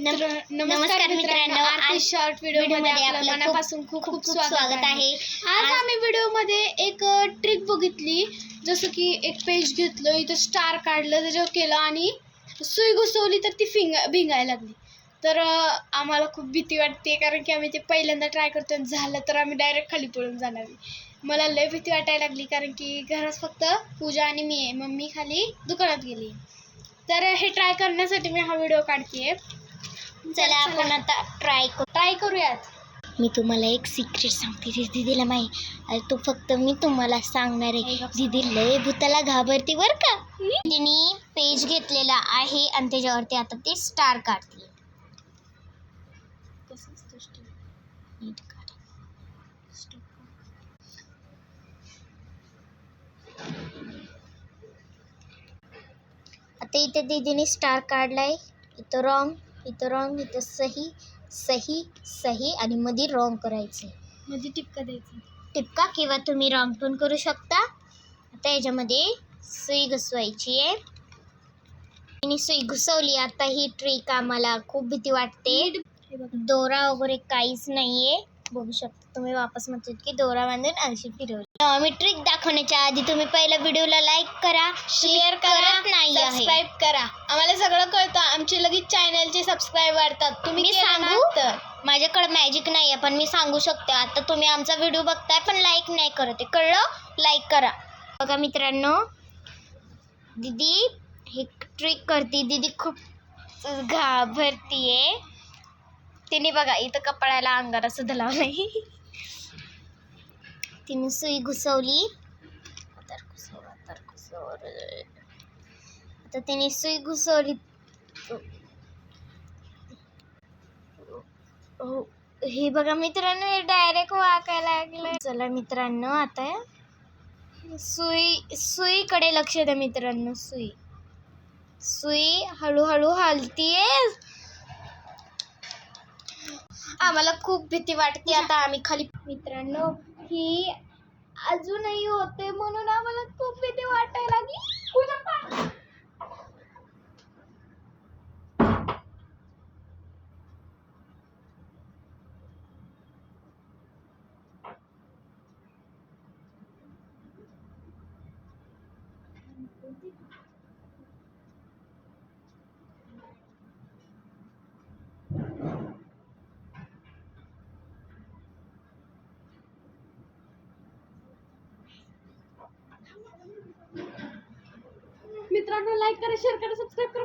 नमस्कार मित्रांनो, आज शॉर्ट व्हिडिओमध्ये आपलं मनापासून खूप खूप स्वागत आहे। आज आम्ही व्हिडिओमध्ये एक ट्रिक बघितली, जसं की एक पेज घेतलं, इथं स्टार काढलं, त्याच्यावर केलं आणि सुई घुसवली तर ती भिंगायला लागली। तर आम्हाला खूप भीती वाटते, कारण की आम्ही ते पहिल्यांदा ट्राय करतो, झालं तर आम्ही डायरेक्ट खाली पळून जाणार। मला लय भीती वाटायला लागली, कारण की घरात फक्त पूजा आणि मी आहे, मम्मी खाली दुकानात गेली। तर हे ट्राय करण्यासाठी मी हा व्हिडिओ काढतेय। चला आपण आता ट्राय करूयात। मी तुम्हाला एक सिक्रेट सांगते, दीदीला माहिती, तो फक्त मी तुम्हाला सांगणार आहे। दीदी लय भूताला घाबरते बर का। तिने पेज घेतलेला आहे आणि त्याच्यावरती आता ते स्टार काढते। आता इथे दीदीने स्टार काढलाय, इथं रॉंग, इथं रॉंग, इथं सही सही सही आणि मध्ये रॉंग करायचं, मध्ये टिपका द्यायचा, टिपका, किंवा तुम्ही रॉंग पण करू शकता। आता याच्यामध्ये सुई घुसवायची आहे। तिने सुई घुसवली। आता ही ट्रिक आम्हाला खूप भीती वाटते। दोरा वगैरे काहीच नाहीये, बघू शकता तुम्ही। वापस म्हणतात की दोरा बांधून अशी फिरवली। मी ट्रिक दाखवण्याच्या आधी तुम्ही पहिल्या व्हिडिओला लाईक करा, शेअर करा, सबस्क्राईब करा। आम्हाला सगळं कळतं, आमचे लगेच चॅनलचे सबस्क्राईब वाढतात। तुम्ही सांगू तर माझ्याकडे मॅजिक नाही आहे, पण मी सांगू शकते। आता तुम्ही आमचा व्हिडिओ बघताय पण लाईक नाही करत, कळलं? लाईक करा। बघा मित्रांनो, दीदी हे ट्रिक करते। दीदी खूप घाबरतीये। तिने बघा इथं कपाळाला अंगारा सुद्धा लावलाय। तिने सुई घुसवली, आता तिने सुई घुसवली। हे बघा मित्रांनो, हे डायरेक्ट वाकायला लागलं। चला मित्रांनो, आता सुईकडे लक्ष द्या मित्रांनो। सुई हळूहळू हलतीये। आम्हाला खूप भीती वाटते। आता आम्ही खाली, मित्रांनो ही अजूनही होते, म्हणून आम्हाला खूप भीती वाटायला लागली। मित्रांनो, लाईक करा, शेअर करा, सबस्क्राईब करा।